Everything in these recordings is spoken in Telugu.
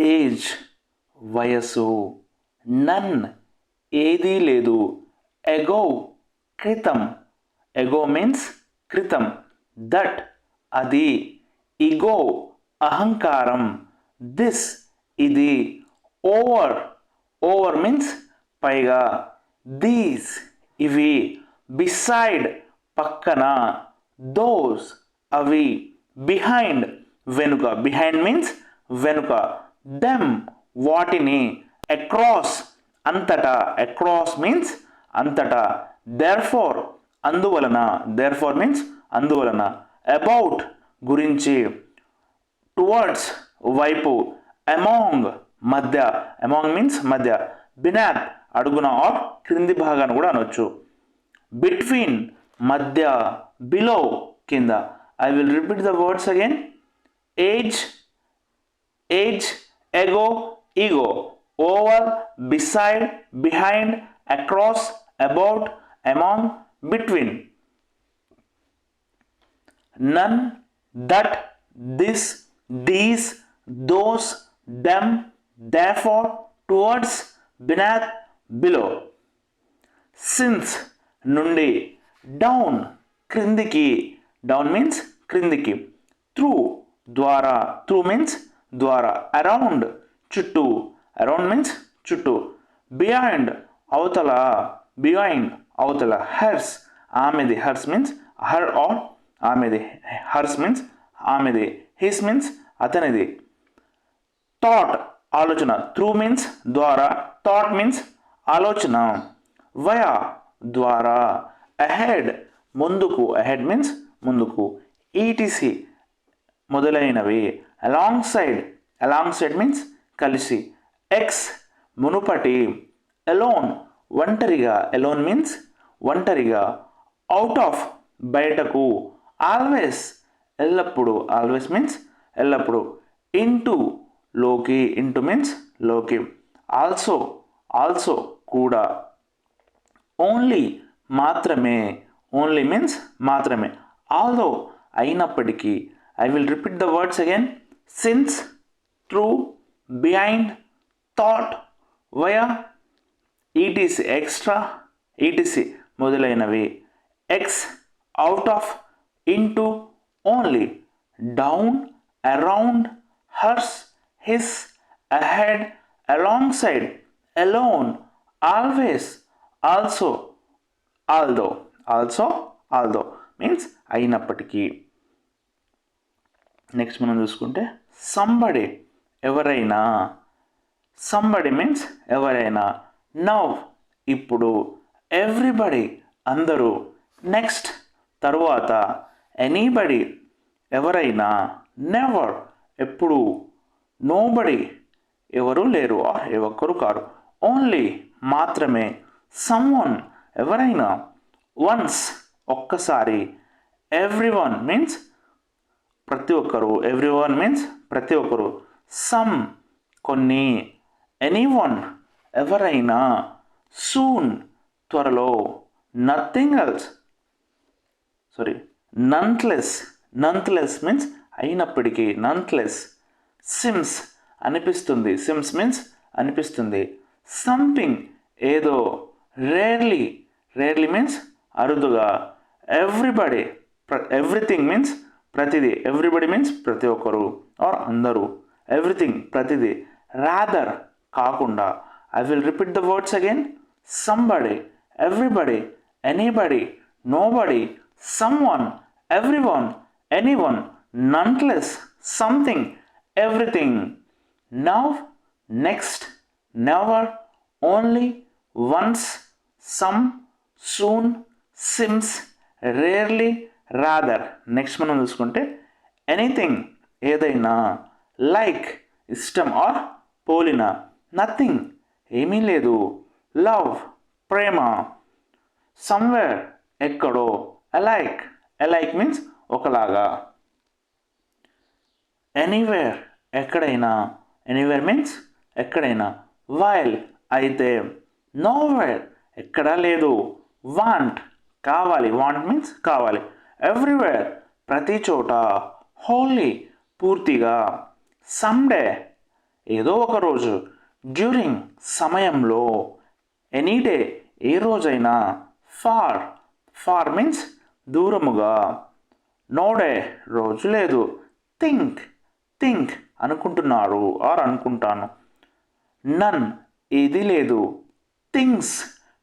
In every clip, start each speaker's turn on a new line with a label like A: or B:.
A: ఏజ్ వయసు, నన్ ఏదీ లేదు, ఎగో క్రితం, ఎగో మీన్స్ క్రితం, దట్ అది, ఇగో అహంకారం, దిస్ ఇది, ఓవర్ ఓవర్ మీన్స్ పైగా, దీస్ ఇవి, బిసైడ్ పక్కన, దోస్ అవి, బిహైండ్ వెనుక, బిహైండ్ మీన్స్ వెనుక, దెమ్ వాటిని, అక్రాస్ అంతటా, అక్రాస్ మీన్స్ అంతటా, దేర్ఫోర్ అందువలన, దేర్ఫోర్ మీన్స్ అందువలన, అబౌట్ గురించి, టువర్డ్స్ వైపు, అమాంగ్ మధ్య, అమాంగ్ మీన్స్ మధ్య, బినాత్ అడుగున ఆర్ క్రింది భాగాన్ని కూడా అనొచ్చు, బిట్వీన్ మధ్య, బిలో కింద. I will repeat the words again. Age age, ago ego, over beside behind, across about among between, none, that, this, these, those, them, therefore, towards, beneath, below. Since నుండి, down క్రిందికి, down means క్రిందికి, through ద్వారా, through means ద్వారా, around చుట్టూ, around means చుట్టూ, behind అవతల, behind అవతల, hers ఆమెది, hers means her or ఆమెది, హర్స్ మీన్స్ ఆమెది, హిస్ మీన్స్ అతనిది, థాట్ ఆలోచన, త్రూ మీన్స్ ద్వారా, థాట్ మీన్స్ ఆలోచన, వయా ద్వారా, అహెడ్ ముందుకు, అహెడ్ మీన్స్ ముందుకు, ఈటీసీ మొదలైనవి, along side, along side means కలిసి, ఎక్స్ మునుపటి, ఎలోన్ ఒంటరిగా, ఎలోన్ మీన్స్ ఒంటరిగా, అవుట్ ఆఫ్ బయటకు, ఆల్వేస్ ఎల్లప్పుడు, ఆల్వేస్ మీన్స్ ఎల్లప్పుడు, ఇంటూ లోకి, ఇంటూ మీన్స్ లోకి, ఆల్సో ఆల్సో కూడా, ఓన్లీ మాత్రమే, ఓన్లీ మీన్స్ మాత్రమే, ఆల్దో అయినప్పటికీ. I will repeat the words again. Since, through, behind, thought, via, ETC extra, ETC మొదలైనవి, ex out off, into, only, down, around, hers, his, ahead, alongside, alone, always, also, although, also, although means అయినప్పటికీ. నెక్స్ట్ మనం చూసుకుంటే సంబడి ఎవరైనా, సంబడి మీన్స్ ఎవరైనా, నౌ ఇప్పుడు, ఎవ్రీబడి అందరూ, నెక్స్ట్ తరువాత, ఎనీబడి ఎవరైనా, నెవర్ ఎప్పుడు, నోబడి ఎవరు లేరు ఒక్కరు కారు, ఓన్లీ మాత్రమే, సమ్వన్ ఎవరైనా, వన్స్ ఒక్కసారి, ఎవ్రీవన్ మీన్స్ ప్రతి ఒక్కరు, ఎవ్రీవన్ మీన్స్ ప్రతి ఒక్కరు, సమ్ కొన్ని, ఎనీవన్ ఎవరైనా, సూన్ త్వరలో, నథింగ్ ఎల్స్ సారీ నన్లెస్, నన్లెస్ మీన్స్ అయినప్పటికీ, నన్లెస్, సిమ్స్ అనిపిస్తుంది, సిమ్స్ మీన్స్ అనిపిస్తుంది, సంథింగ్ ఏదో, రేర్లీ, రేర్లీ మీన్స్ అరుదుగా, ఎవ్రీబడి ఎవ్రీథింగ్ మీన్స్ ప్రతిదీ, ఎవ్రీబడి మీన్స్ ప్రతి ఒక్కరు ఆర్ అందరూ, ఎవ్రీథింగ్ ప్రతిదీ, రాదర్ కాకుండా. I will repeat the words again. Somebody, everybody, anybody, nobody, someone, everyone, anyone, nonetheless, something, everything, now, next, never, only, once, some, soon, sims, rarely, rather. Next మనం చూసుకుంటే ఎనీథింగ్ ఏదైనా, లైక్ ఇష్టం ఆర్ పోలిన, నథింగ్ ఏమీ లేదు, లవ్ ప్రేమ, సమ్వేర్ ఎక్కడో, alike, alike means ఒకలాగా, ఎనీవేర్ ఎక్కడైనా, ఎనీవేర్ మీన్స్ ఎక్కడైనా, వైల్ అయితే, నోవేర్ ఎక్కడా లేదు, వాంట్ కావాలి, వాంట్ మీన్స్ కావాలి, ఎవ్రీవేర్ ప్రతి చోట, హోలీ పూర్తిగా, సమ్డే ఏదో ఒక రోజు, డ్యూరింగ్ సమయంలో, ఎనీ డే ఏ రోజైనా, ఫార్ ఫార్ మీన్స్ దూరముగా, నో డే రోజు లేదు, థింక్ థింక్ అనుకుంటున్నారు ఆర్ అనుకుంటాను, నన్ ఏది లేదు, థింగ్స్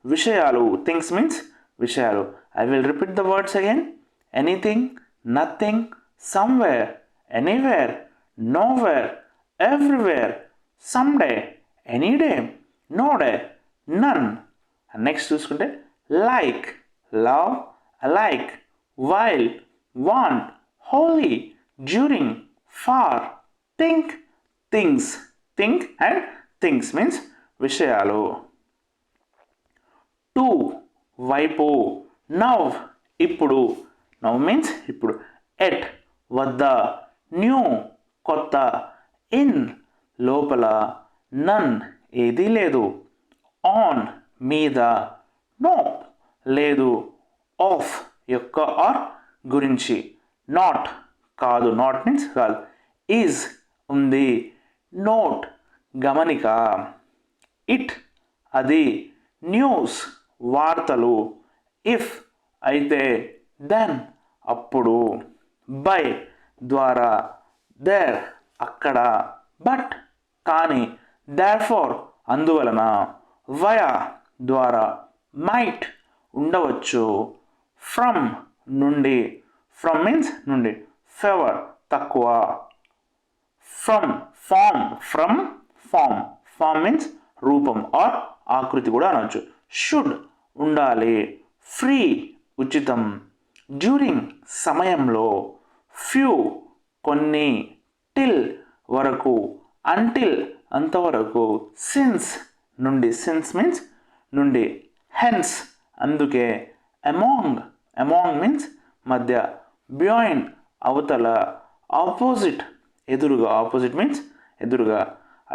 A: విషయాలు, థింగ్స్ మీన్స్ విషయాలు. I will repeat the words again. Anything, nothing, somewhere, anywhere, nowhere, everywhere, someday, any day, no day, none. Next చూసుకుంటే like, love, like, while, want, holy, during, far, think, things. Think and things means విషయాలు. టు వైపు, నవ్ ఇప్పుడు, నవ్ మీన్స్ ఇప్పుడు, ఎట్ వద్ద, న్యూ కొత్త, ఇన్ లోపల, నన్ ఏదీ లేదు, ఆన్ మీద, నో లేదు, ఆఫ్ యొక్క ఆర్ గురించి, నాట్ కాదు, నాట్ మీన్స్ కాదు, ఈజ్ ఉంది, నోట్ గమనిక, ఇట్ అది, న్యూస్ వార్తలు, ఇఫ్ అయితే, దెన్ అప్పుడు, బై ద్వారా, దేర్ అక్కడ, బట్ కానీ, దేర్ఫోర్ అందువలన, వయా ద్వారా, మైట్ ఉండవచ్చు, ఫ్రమ్ నుండి, ఫ్రమ్ మీన్స్ నుండి, ఫేవర్ తక్కువ, from form, from form, form means రూపం ఆర్ ఆకృతి కూడా అనవచ్చు, షుడ్ ఉండాలి, ఫ్రీ ఉచితం, డ్యూరింగ్ సమయంలో, ఫ్యూ కొన్ని, టిల్ వరకు, అంటిల్ అంతవరకు, సిన్స్ నుండి, సిన్స్ మీన్స్ నుండి, హెన్స్ అందుకే, అమాంగ్ అమాంగ్ మీన్స్ మధ్య, బియాండ్ అవతల, ఆపోజిట్ ఎదురుగా, ఆపోజిట్ మీన్స్ ఎదురుగా.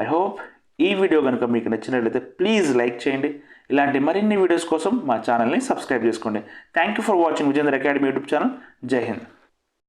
A: ఐ హోప్ ఈ వీడియో కనుక మీకు నచ్చినట్లయితే ప్లీజ్ లైక్ చేయండి. ఇలాంటి మరిన్ని వీడియోస్ కోసం మా ఛానల్ని సబ్స్క్రైబ్ చేసుకోండి. Thank you for watching Vijender academy YouTube channel. జై హింద్.